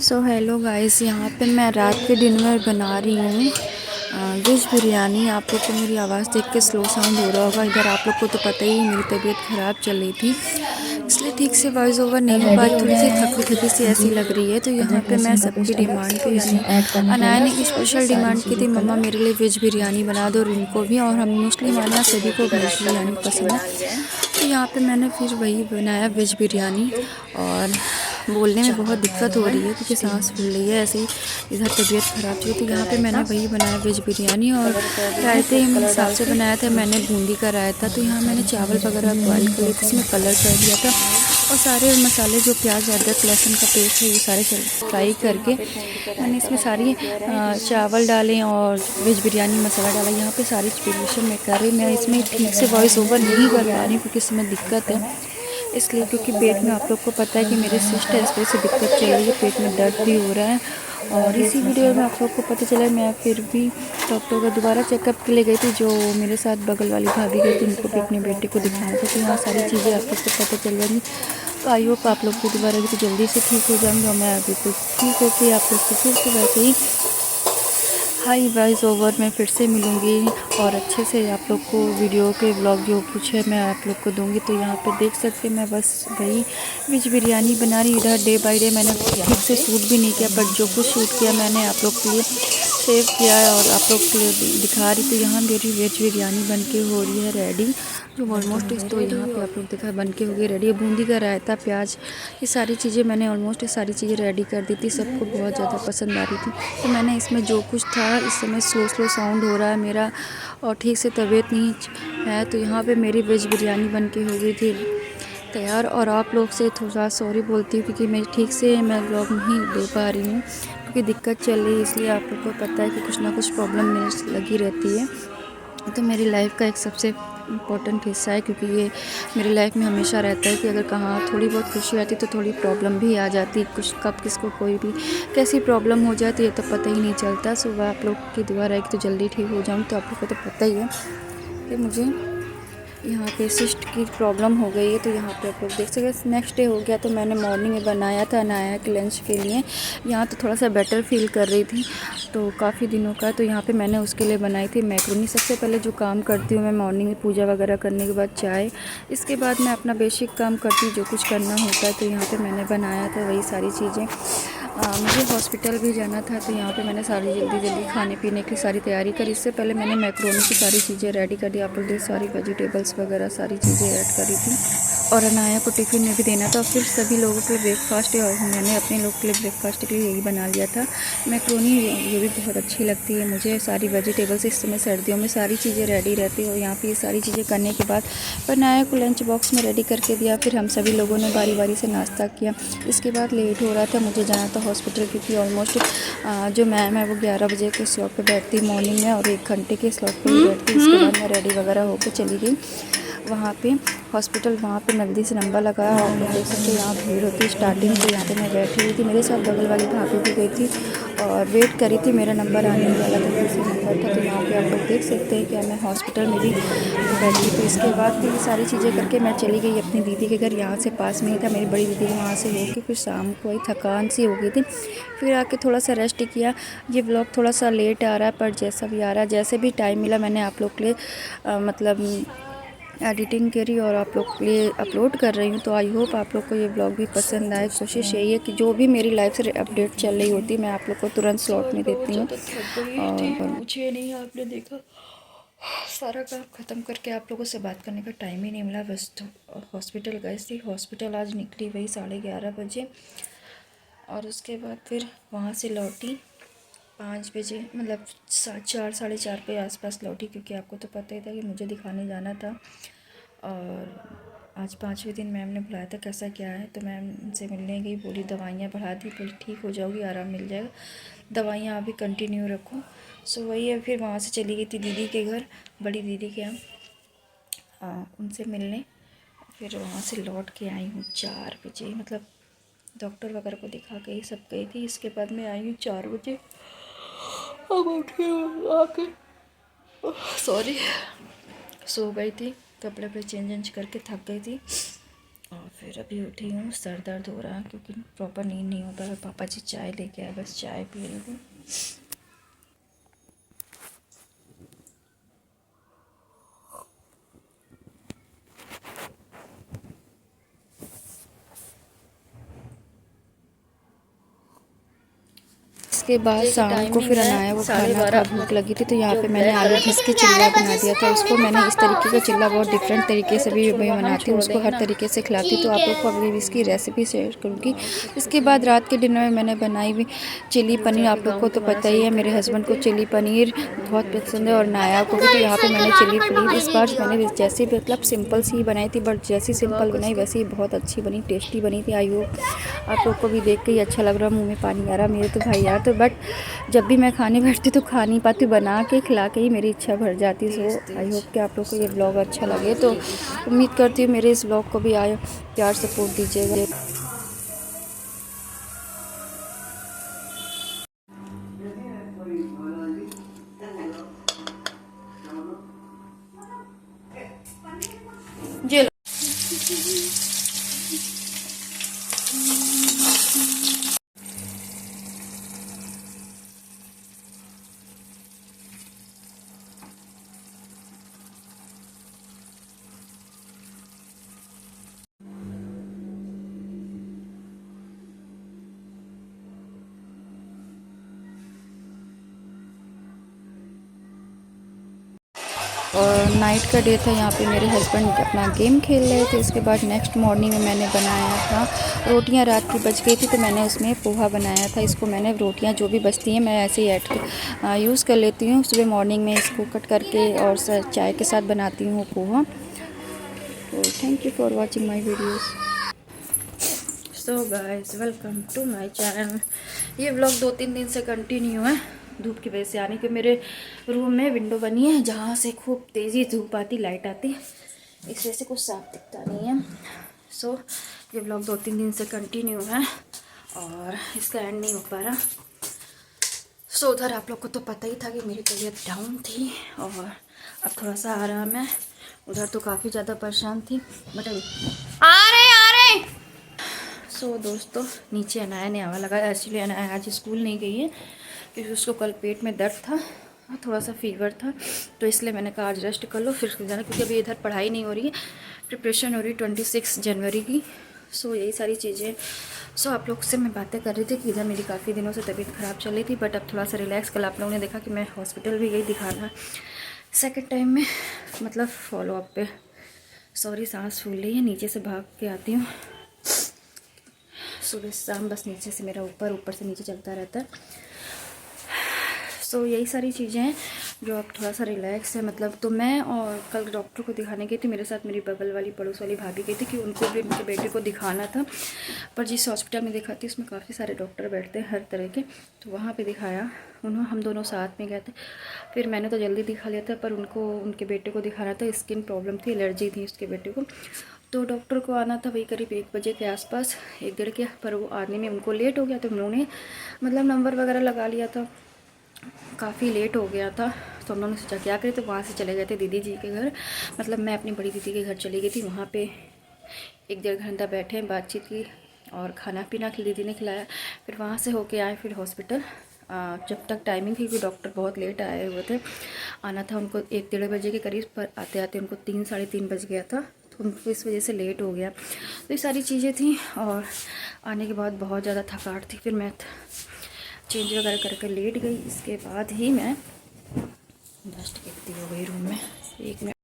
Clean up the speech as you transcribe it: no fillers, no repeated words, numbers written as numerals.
So hello guys, यहाँ पे मैं रात के डिनर बना रही हूँ वेज बिरयानी। आप लोग को मेरी आवाज़ देख के स्लो साउंड हो रहा होगा। इधर आप लोग को तो पता ही मेरी तबीयत ख़राब चल रही थी, इसलिए ठीक से वॉइस ओवर नहीं हो पा रही, थोड़ी सी थकी थकी सी ऐसी लग रही है। तो यहाँ पे मैं सबकी डिमांड पे, यानी अनाया ने स्पेशल डिमांड की थी, मम्मा मेरे लिए वेज बिरयानी बना दो, और इनको भी, और हम मुस्लिम आना सभी को वेज बिरयानी पसंद है। तो यहाँ पे मैंने फिर वही बनाया वेज बिरयानी। और बोलने में बहुत दिक्कत हो रही है क्योंकि सांस फूल रही है, ऐसे ही इधर तबीयत ख़राब चली। तो यहाँ पे मैंने वही बनाया वेज बिरयानी, और रायते हिसाब से बनाया था मैंने, बूंदी का रायता। तो यहाँ मैंने चावल वगैरह बॉयल कर लिए थे, इसमें कलर कर दिया था, और सारे मसाले जो प्याज अदरक लहसुन का पेस्ट है ये सारे फ्राई करके मैंने इसमें सारी चावल डालें और वेज बिरयानी मसाला डाला। यहाँ पे सारी प्रिपरेशन मैं कर रही, मैं इसमें ठीक से वॉइस ओवर नहीं कर पा रही क्योंकि इसमें दिक्कत है, इसलिए क्योंकि पेट में आप लोग को पता है कि मेरे सिस्ट है, इस वजह से दिक्कत चल रही है, पेट में दर्द भी हो रहा है। और इसी वीडियो में आप लोग को पता चला मैं फिर भी डॉक्टर का दोबारा चेकअप के लिए गई थी, जो मेरे साथ बगल वाली भाभी गई थी, उनको भी अपने बेटे को दिखाना था। तो यहाँ सारी चीज़ें आप लोग को पता चल जाएंगी। तो आई होप आप लोग को दोबारा भी तो जल्दी से ठीक हो जाएंगे, और मैं अभी तो ठीक होकर आप लोग को फिर से वैसे ही हाई वॉइस ओवर में फिर से मिलूँगी, और अच्छे से आप लोग को वीडियो के ब्लॉग जो कुछ है मैं आप लोग को दूंगी। तो यहाँ पे देख सकते हैं मैं बस वही वेज बिरयानी बना रही। इधर डे बाय डे मैंने ठीक से शूट भी नहीं किया, बट जो कुछ शूट किया मैंने आप लोग के लिए सेव किया है और आप लोग के लिए दिखा रही। तो यहाँ मेरी वेज बिरयानी बन के हो रही है रेडी, जो ऑलमोस्ट इस, तो यहाँ पे आप लोग देखा बन के हो गई रेडी। बूंदी का रायता, प्याज, ये सारी चीज़ें मैंने ऑलमोस्ट ये सारी चीज़ें रेडी कर दी थी, सबको बहुत ज़्यादा पसंद आ रही थी। तो मैंने इसमें जो कुछ था, इस समय स्लो स्लो साउंड हो रहा है मेरा और ठीक से तबीयत नहीं है। तो यहाँ पे मेरी वेज बिरयानी बन के हो गई थी तैयार। और आप लोग से थोड़ा सॉरी बोलती हूँ क्योंकि मैं ठीक से मैं ब्लॉग नहीं दे पा रही हूँ क्योंकि दिक्कत चल रही है, इसलिए आप लोग को पता है कि कुछ ना कुछ प्रॉब्लम मेरे लगी रहती है। तो मेरी लाइफ का एक सबसे इम्पोर्टेंट हिस्सा है, क्योंकि ये मेरी लाइफ में हमेशा रहता है कि अगर कहाँ थोड़ी बहुत खुशी आती तो थोड़ी प्रॉब्लम भी आ जाती, कुछ कब किसको कोई भी कैसी प्रॉब्लम हो जाती है तो पता ही नहीं चलता। सुबह आप लोग की दुआ रहेगी तो जल्दी ठीक हो जाऊँ। तो आप लोग को तो पता ही है कि मुझे यहाँ पे सिस्ट की प्रॉब्लम हो गई है। तो यहाँ पे आप लोग देख सकते नेक्स्ट डे हो गया। तो मैंने मॉर्निंग में बनाया था अनाया के लंच के लिए। यहाँ तो थोड़ा सा बेटर फील कर रही थी, तो काफ़ी दिनों का। तो यहाँ पे मैंने उसके लिए बनाई थी मैक्रोनी। सबसे पहले जो काम करती हूँ मैं मॉर्निंग में पूजा वगैरह करने के बाद चाय, इसके बाद मैं अपना बेसिक काम करती हूँ जो कुछ करना होता है। तो यहाँ पर मैंने बनाया था वही सारी चीज़ें। मुझे हॉस्पिटल भी जाना था, तो यहाँ पे मैंने सारी जल्दी खाने पीने की सारी तैयारी करी। इससे पहले मैंने मैक्रोनी की सारी चीज़ें रेडी कर दी। आप लोग देख सारी वेजिटेबल्स वगैरह सारी चीज़ें ऐड करी थी, और अनाया को टिफ़िन में भी देना था। फिर सभी लोगों के लिए ब्रेकफास्ट, और मैंने अपने लोग के लिए ब्रेकफास्ट के लिए यही बना लिया था मैक्रोनी। ये भी बहुत अच्छी लगती है मुझे। सारी वेजिटेबल्स इस समय सर्दियों में सारी चीज़ें रेडी रहती है। और यहाँ पे ये सारी चीज़ें करने के बाद अनाया को लंच बॉक्स में रेडी करके दिया। फिर हम सभी लोगों ने बारी बारी से नाश्ता किया। इसके बाद लेट हो रहा था, मुझे जाना था हॉस्पिटल, क्योंकि ऑलमोस्ट जो मैम है वो 11 बजे के स्लॉट पे बैठती मॉर्निंग में, और 1 घंटे के स्लॉट पे बैठती। इसके बाद मैं रेडी वगैरह होकर चली गई वहाँ पे हॉस्पिटल। वहाँ पे जल्दी से नंबर लगाया, और आप देख सकते हैं यहाँ भीड़ होती है स्टार्टिंग से। यहाँ पे मैं बैठी हुई थी, मेरे साथ बगल वाली भाभी भी गई थी और वेट करी थी, मेरा नंबर आने वाला था, किसी नंबर था। तो यहाँ पे आप लोग देख सकते हैं कि मैं हॉस्पिटल में भी बैठी। तो इसके बाद फिर ये सारी चीज़ें करके मैं चली गई अपनी दीदी के घर। यहाँ से पास में ही था, मेरी बड़ी दीदी वहाँ से होके फिर शाम को आई, थकान सी हो गई थी। फिर आके थोड़ा सा रेस्ट किया। ये व्लॉग थोड़ा सा लेट आ रहा है, पर जैसा भी आ रहा है, जैसे भी टाइम मिला मैंने आप लोग के लिए मतलब एडिटिंग करी और आप लोग के लिए अपलोड कर रही हूँ। तो आई होप आप लोग को ये ब्लॉग भी पसंद आए। कोशिश यही है कि जो भी मेरी लाइफ से अपडेट चल रही होती है मैं आप लोग को तुरंत स्लॉट में देती हूँ। और मुझे नहीं, आपने देखा सारा काम ख़त्म करके आप लोगों से बात करने का टाइम ही नहीं मिला। बस तो हॉस्पिटल गई थी, हॉस्पिटल आज निकली वही 11:30 बजे, और उसके बाद फिर वहाँ से लौटी 5 बजे, मतलब 4 साढ़े 4 के आसपास लौटी, क्योंकि आपको तो पता ही था कि मुझे दिखाने जाना था। और आज 5वें दिन मैम ने बुलाया था कैसा क्या है, तो मैम से मिलने गई, बोली दवाइयाँ बढ़ा दी, बोली ठीक हो जाओगी, आराम मिल जाएगा, दवाइयाँ अभी कंटिन्यू रखो। सो वही है। फिर वहाँ से चली गई थी दीदी के घर, बड़ी दीदी के यहाँ, उनसे मिलने। फिर वहाँ से लौट के आई हूँ 4 बजे, मतलब डॉक्टर वगैरह को दिखा के सब गई थी। इसके बाद मैं आई हूँ 4 बजे। अब उठी आके सॉरी सो गई थी, कपड़े पे चेंज करके थक गई थी। और फिर अभी उठी हूँ, सर दर्द हो रहा है क्योंकि प्रॉपर नींद नहीं होता है। पापा जी चाय लेके आए, बस चाय पी रही हूँ। इसके बाद शाम को फिर अनाया को खाना था, भूख लगी थी, तो यहाँ पे मैंने आलू घिस के चिल्ला बना दिया था उसको। मैंने इस तरीके का चिल्ला बहुत डिफरेंट तरीके से भी मैं बनाती हूँ, उसको हर तरीके से खिलाती, तो आप लोग को अभी इसकी रेसिपी शेयर करूँगी। इसके बाद रात के डिनर में मैंने बनाई हुई चिली पनीर। आप लोग को तो पता ही है, मेरे हस्बैंड को चिली पनीर बहुत पसंद है और नाया को भी। तो यहाँ पर मैंने चिली पनीर इस बार मैंने जैसे मतलब सिंपल सी बनाई थी, बट जैसी सिंपल बनाई वैसे ही बहुत अच्छी बनी, टेस्टी बनी थी। आई होप आप लोग को भी देख के ही अच्छा लग रहा, मुँह में पानी आ रहा मेरे तो भाई यार। तो बट जब भी मैं खाने बैठती तो खा नहीं पाती, बना के खिला के ही मेरी इच्छा भर जाती। सो आई होप कि आप लोग को ये ब्लॉग अच्छा लगे, तो उम्मीद करती हूँ मेरे इस ब्लॉग को भी आए प्यार सपोर्ट दीजिएगा। जी और नाइट का डे था, यहाँ पे मेरे हस्बैंड अपना गेम खेल रहे थे। इसके बाद नेक्स्ट मॉर्निंग में मैंने बनाया था रोटियाँ, रात की बच गई थी तो मैंने उसमें पोहा बनाया था। इसको मैंने रोटियाँ जो भी बचती हैं मैं ऐसे ही यूज़ कर लेती हूँ सुबह मॉर्निंग में, इसको कट करके और चाय के साथ बनाती हूँ पोहा। तो thank you for watching my videos. So guys, welcome to my channel. ये व्लॉग 2-3 दिन से कंटिन्यू है, धूप की वजह से। यानी कि मेरे रूम में विंडो बनी है जहाँ से खूब तेज़ी धूप आती, लाइट आती, इस वजह से कुछ साफ दिखता नहीं है। सो ये व्लॉग 2-3 दिन से कंटिन्यू है और इसका एंड नहीं हो पा रहा। सो उधर आप लोग को तो पता ही था कि मेरी तबीयत डाउन थी और अब थोड़ा सा आराम है। उधर तो काफ़ी ज़्यादा परेशान थी, बट आ रहे सो दोस्तों, नीचे अनाया ने आवा लगा। एक्चुअली अनाया आज स्कूल नहीं गई है क्योंकि उसको कल पेट में दर्द था, थोड़ा सा फीवर था, तो इसलिए मैंने कहा आज रेस्ट कर लो फिर जाना, क्योंकि अभी इधर पढ़ाई नहीं हो रही है, प्रिपरेशन हो रही है 26 जनवरी की। सो यही सारी चीज़ें। सो आप लोग से मैं बातें कर रही थी कि इधर मेरी काफ़ी दिनों से तबीयत ख़राब चल रही थी, बट अब थोड़ा सा रिलैक्स। कल आप लोगों ने देखा कि मैं हॉस्पिटल भी गई दिखाना सेकेंड टाइम में, मतलब फॉलोअप पे। सॉरी, सांस फूल रही है, नीचे से भाग के आती हूँ सुबह शाम, बस नीचे से मेरा ऊपर से नीचे चलता रहता है। सो यही सारी चीज़ें हैं जो अब थोड़ा सा रिलैक्स है मतलब। तो मैं और कल डॉक्टर को दिखाने गई थी, मेरे साथ मेरी बगल वाली पड़ोस वाली भाभी गई थी कि उनको भी उनके बेटे को दिखाना था। पर जिस हॉस्पिटल में दिखाती उसमें काफ़ी सारे डॉक्टर बैठते हैं हर तरह के, तो वहाँ पे दिखाया हम दोनों साथ में गए थे। फिर मैंने तो जल्दी दिखा लिया था, पर उनको उनके बेटे को दिखाना था, स्किन प्रॉब्लम थी, एलर्जी थी उसके बेटे को। तो डॉक्टर को आना था वही करीब 1 बजे के आसपास, 1-1:30 के, पर वो आने में उनको लेट हो गया, तो उन्होंने मतलब नंबर वगैरह लगा लिया था, काफ़ी लेट हो गया था। तो हम लोगों ने सोचा क्या करें, तो वहाँ से चले गए थे दीदी जी के घर, मतलब मैं अपनी बड़ी दीदी के घर चली गई थी। वहाँ पे 1-1.5 घंटा बैठे, बातचीत की और खाना पीना दीदी ने खिलाया। फिर वहाँ से होके आए फिर हॉस्पिटल। जब तक टाइमिंग थी कि डॉक्टर बहुत लेट आए हुए थे, आना था उनको 1-1:30 बजे के करीब, पर आते आते उनको 3-3:30 बज गया था, तो उनको इस वजह से लेट हो गया। तो ये सारी चीज़ें थी और आने के बाद बहुत ज़्यादा थकावट थी। फिर मैं चेंज वगैरह करके लेट गई, इसके बाद ही मैं डस्ट कितनी हो गई रूम में। 1 मिनट।